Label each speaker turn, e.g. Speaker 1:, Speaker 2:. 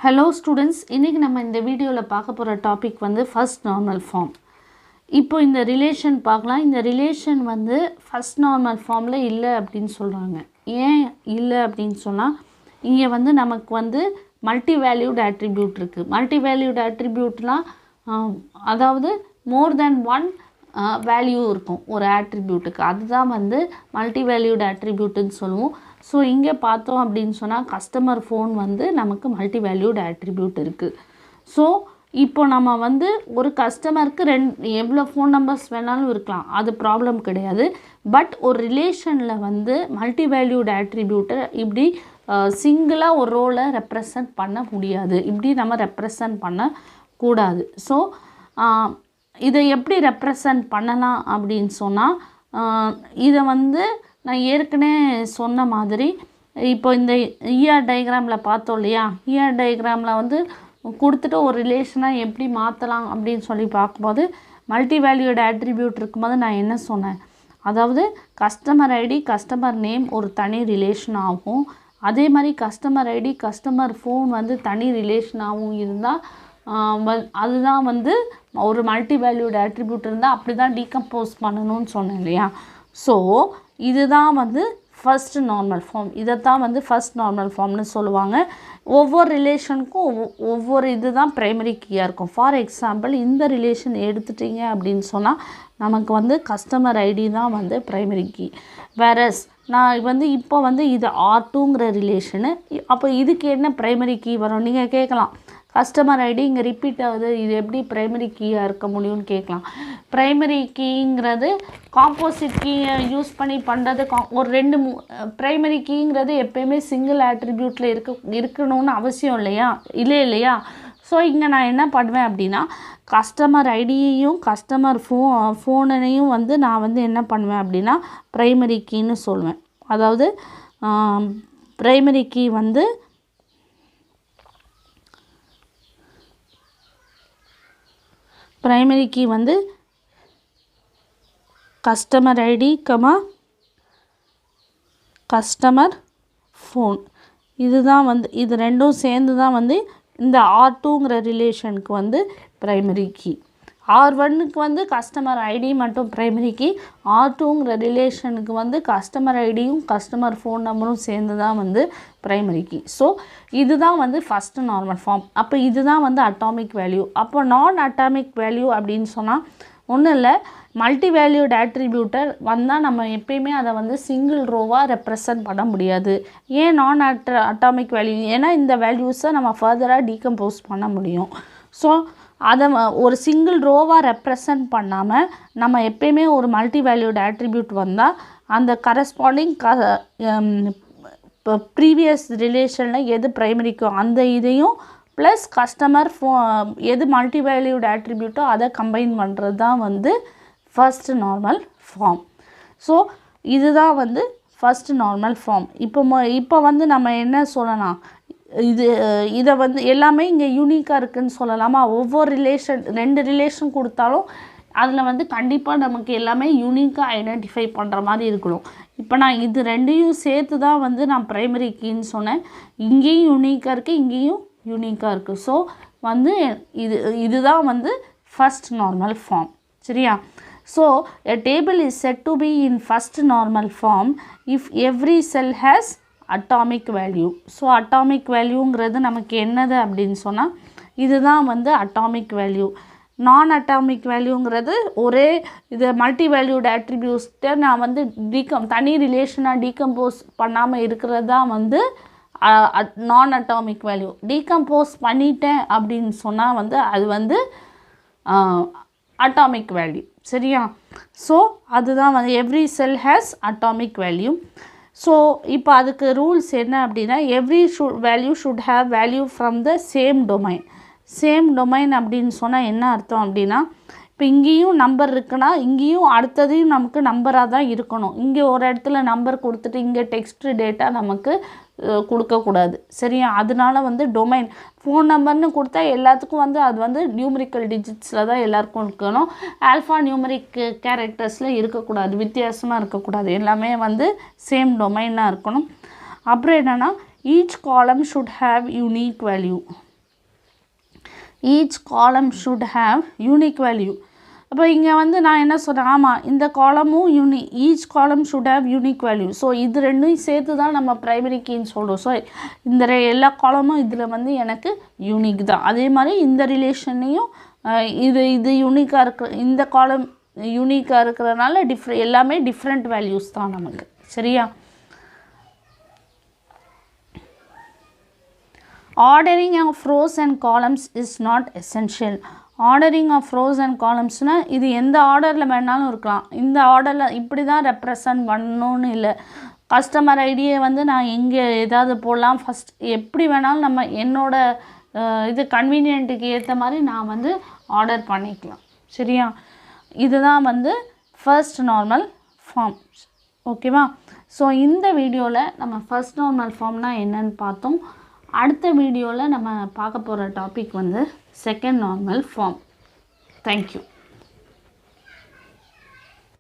Speaker 1: Hello students, இன்னைக்கு நம்ம இந்த வீடியோல பார்க்க போற டாபிக் வந்து ஃபர்ஸ்ட் நார்மல் ஃபார்ம். இப்போ இந்த ரிலேஷன் பார்க்கலாம். இந்த ரிலேஷன் வந்து ஃபர்ஸ்ட் நார்மல் ஃபார்ம்ல இல்ல அப்படினு சொல்றாங்க. ஏன் இல்ல அப்படினு சொன்னா இங்க வந்து நமக்கு வந்து மல்டி வேல்யூட் அட்ரிபியூட் இருக்கு. மல்டி வேல்யூட் அட்ரிபியூட்னா அதாவது மோர் தென் ஒன் வேல்யூ இருக்கும் ஒரு அட்ரிபியூட்டுக்கு. அதுதான் வந்து மல்டி வேல்யூட் அட்ரிபியூட்னு சொல்லுவோம். ஸோ இங்கே பார்த்தோம் அப்படின்னு சொன்னால் கஸ்டமர் ஃபோன் வந்து நமக்கு மல்டி வேல்யூட் அட்ரிபியூட் இருக்குது. ஸோ இப்போ நம்ம வந்து ஒரு கஸ்டமருக்கு எவ்வளோ ஃபோன் நம்பர்ஸ் வேணாலும் இருக்கலாம், அது ப்ராப்ளம் கிடையாது. பட் ஒரு ரிலேஷனில் வந்து மல்டி வேல்யூட் அட்ரிபியூட்டை இப்படி சிங்கிளாக ஒரு ரோலை ரெப்ரசன்ட் பண்ண முடியாது. இப்படி நம்ம ரெப்ரசன்ட் பண்ணக்கூடாது. ஸோ இதை எப்படி ரெப்ரசன்ட் பண்ணலாம் அப்படின்னு சொன்னால் இதை வந்து நான் ஏற்கனவே சொன்ன மாதிரி இப்போ இந்த இஆர் டயக்ராமில் பார்த்தோம் இல்லையா, இஆர் டயக்ராமில் வந்து கொடுத்துட்டு ஒரு ரிலேஷனாக எப்படி மாற்றலாம் அப்படின்னு சொல்லி பார்க்கும்போது மல்டி வேல்யூட் அட்ரிபியூட் இருக்கும்போது நான் என்ன சொன்னேன், அதாவது கஸ்டமர் ஐடி கஸ்டமர் நேம் ஒரு தனி ரிலேஷன் ஆகும். அதே மாதிரி கஸ்டமர் ஐடி கஸ்டமர் ஃபோன் வந்து தனி ரிலேஷனாகவும் இருந்தால் அதுதான் வந்து ஒரு மல்டி வேல்யூட் அட்ரிபியூட் இருந்தால் அப்படி தான் டீகம்போஸ் பண்ணணும்னு சொன்னேன் இல்லையா. ஸோ இதுதான் வந்து ஃபர்ஸ்ட் நார்மல் ஃபார்ம். இதைத்தான் வந்து ஃபர்ஸ்ட் நார்மல் ஃபார்ம்னு சொல்லுவாங்க. ஒவ்வொரு ரிலேஷனுக்கும் ஒவ்வொரு இது தான் ப்ரைமரி கீயாக இருக்கும். ஃபார் எக்ஸாம்பிள் இந்த ரிலேஷன் எடுத்துட்டிங்க அப்படின்னு சொன்னால் நமக்கு வந்து கஸ்டமர் ஐடி தான் வந்து ப்ரைமரி கீ. வேறஸ் நான் வந்து இப்போ வந்து இது R2ங்கிற ரிலேஷனு. அப்போ இதுக்கு என்ன ப்ரைமரி கீ வரும் நீங்கள் கேட்கலாம். கஸ்டமர் ஐடி இங்கே ரிப்பீட் ஆகுது, இது எப்படி ப்ரைமரி கீயாக இருக்க முடியும்னு கேட்கலாம். ப்ரைமரி கீங்கிறது காம்போசிட் கீயை யூஸ் பண்ணி பண்ணுறது. ஒரு ப்ரைமரி கீங்கிறது எப்போயுமே சிங்கிள் ஆட்ரிபியூட்டில் இருக்கணும்னு அவசியம் இல்லையா. ஸோ இங்கே நான் என்ன பண்ணுவேன் அப்படின்னா கஸ்டமர் ஐடியையும் கஸ்டமர் ஃபோனையும் வந்து நான் வந்து என்ன பண்ணுவேன் அப்படின்னா ப்ரைமரி கீன்னு சொல்லுவேன். அதாவது ப்ரைமரி கீ வந்து ப்ரைமரி கீ வந்து கஸ்டமர் ஐடி கஸ்டமர் ஃபோன். இதுதான் வந்து இது ரெண்டும் சேர்ந்து தான் வந்து இந்த R2ங்கிற ரிலேஷனுக்கு வந்து ப்ரைமரி கீ. R1க்கு வந்து கஸ்டமர் ஐடி மட்டும் ப்ரைமரி கீ. R2ங்கிற ரிலேஷனுக்கு வந்து கஸ்டமர் ஐடியும் கஸ்டமர் ஃபோன் நம்பரும் சேர்ந்து தான் வந்து ப்ரைமரி கீ. ஸோ இதுதான் வந்து ஃபஸ்ட்டு நார்மல் ஃபார்ம். அப்போ இதுதான் வந்து அட்டாமிக் வேல்யூ. அப்போ நான் அட்டாமிக் வேல்யூ அப்படின்னு சொன்னால் ஒன்றும் இல்லை, மல்டி வேல்யூட் அட்ரிபியூட்டர் வந்தால் நம்ம எப்பயுமே அதை வந்து சிங்கிள் ரோவாக ரெப்ரசன்ட் பண்ண முடியாது. ஏன் நான் அட்டாமிக் வேல்யூ? ஏன்னா இந்த வேல்யூஸை நம்ம ஃபர்தராக டீகம்போஸ் பண்ண முடியும். ஸோ அதை ஒரு சிங்கிள் ரோவாக ரெப்ரசன்ட் பண்ணாமல் நம்ம எப்பயுமே ஒரு மல்டி வேல்யூட் அட்ரிபியூட் வந்தால் அந்த கரஸ்பாண்டிங் இப்போ ப்ரீவியஸ் ரிலேஷனில் எது ப்ரைமரிக்கோ அந்த இதையும் ப்ளஸ் கஸ்டமர் எது மல்டி வேல்யூட் அட்ரிபியூட்டோ அதை கம்பைன் பண்ணுறது தான் வந்து ஃபர்ஸ்ட் நார்மல் ஃபார்ம். ஸோ இதுதான் வந்து ஃபர்ஸ்ட் நார்மல் ஃபார்ம். இப்போ வந்து நம்ம என்ன சொல்லலாம், இதை வந்து எல்லாமே இங்கே யூனிக்காக இருக்குதுன்னு சொல்லலாமா. ஒவ்வொரு ரெண்டு ரிலேஷன் கொடுத்தாலும் அதில் வந்து கண்டிப்பாக நமக்கு எல்லாமே யூனிக்காக ஐடென்டிஃபை பண்ணுற மாதிரி இருக்கணும். இப்போ நான் இது ரெண்டையும் சேர்த்து தான் வந்து நான் ப்ரைமரி கீன்னு சொன்னேன். இங்கேயும் யூனிக்காக இருக்குது, இங்கேயும் யூனிக்காக இருக்குது. ஸோ வந்து இதுதான் வந்து ஃபர்ஸ்ட் நார்மல் ஃபார்ம். சரியா? So a table is said to be in first normal form if every cell has atomic value. So atomic வேல்யூங்கிறது நமக்கு என்னது அப்படின்னு சொன்னால் இதுதான் வந்து அட்டாமிக் வேல்யூ. நான் அட்டாமிக் வேல்யூங்கிறது ஒரே இது மல்டி வேல்யூட் அட்ரிபியூட்டை நான் வந்து தனி ரிலேஷனாக டீகம்போஸ் பண்ணாமல் இருக்கிறது தான் வந்து நான் அட்டாமிக் வேல்யூ. டீகம்போஸ் பண்ணிட்டேன் அப்படின்னு சொன்னால் வந்து அது வந்து அட்டாமிக் வேல்யூ. சரியா? ஸோ அதுதான் வந்து every sell has atomic value. So இப்போ அதுக்கு ரூல்ஸ் என்ன அப்படின்னா every value should have value from the same domain. Same domain அப்படின்னு சொன்னால் என்ன அர்த்தம் அப்படின்னா இப்போ இங்கேயும் நம்பர் இருக்குன்னா இங்கேயும் அடுத்ததையும் நமக்கு நம்பராக தான் இருக்கணும். இங்கே ஒரு இடத்துல நம்பர் கொடுத்துட்டு இங்கே டெக்ஸ்ட் டேட்டா நமக்கு கொடுக்கக்கூடாது. சரியா? அதனால வந்து டொமைன் ஃபோன் நம்பர்னு கொடுத்தா எல்லாத்துக்கும் வந்து அது வந்து நியூமரிக்கல் டிஜிட்ஸில் தான் எல்லாருக்கும் இருக்கணும். ஆல்ஃபா நியூமரிக் கேரக்டர்ஸில் இருக்கக்கூடாது, வித்தியாசமாக இருக்கக்கூடாது. எல்லாமே வந்து சேம் டொமைனாக இருக்கணும். அப்புறம் என்னென்னா ஈச் காலம் should have unique value. Each காலம் ஷுட் ஹேவ் யூனிக் வேல்யூ. அப்போ இங்கே வந்து நான் என்ன சொல்கிறேன், ஆமாம் இந்த காலமும் ஈச் காலம் should have unique value. So இது ரெண்டும் சேர்த்து தான் நம்ம ப்ரைமரி கீன்னு சொல்கிறோம். ஸோ இந்த எல்லா காலமும் இதில் வந்து எனக்கு யூனிக் தான். அதே மாதிரி இந்த ரிலேஷன்லேயும் இது யூனிக்காக இருக்கிற இந்த காலம் யூனிக்காக இருக்கிறதுனால எல்லாமே டிஃப்ரெண்ட் வேல்யூஸ் தான் நமக்கு. சரியா? Ordering of rows and columns is not essential. Ordering of rows and காலம்ஸ்னால் இது எந்த ஆர்டரில் வேணாலும் இருக்கலாம். இந்த ஆர்டரில் இப்படி தான் ரெப்ரசன்ட் பண்ணணும்னு இல்லை. கஸ்டமர் ஐடியை வந்து நான் எங்கே ஏதாவது போடலாம், ஃபஸ்ட் எப்படி வேணாலும் நம்ம என்னோட இது கன்வீனியன்ட்டுக்கு ஏற்ற மாதிரி நான் வந்து ஆர்டர் பண்ணிக்கலாம். சரியா? இதுதான் வந்து ஃபர்ஸ்ட் நார்மல் ஃபார்ம். ஓகேவா? ஸோ இந்த வீடியோவில் நம்ம ஃபர்ஸ்ட் நார்மல் ஃபார்ம்னால் என்னன்னு பார்த்தோம். அடுத்த வீடியோவில் நம்ம பார்க்க போகிற டாபிக் வந்து செகண்ட் நார்மல் ஃபார்ம். தேங்க்யூ.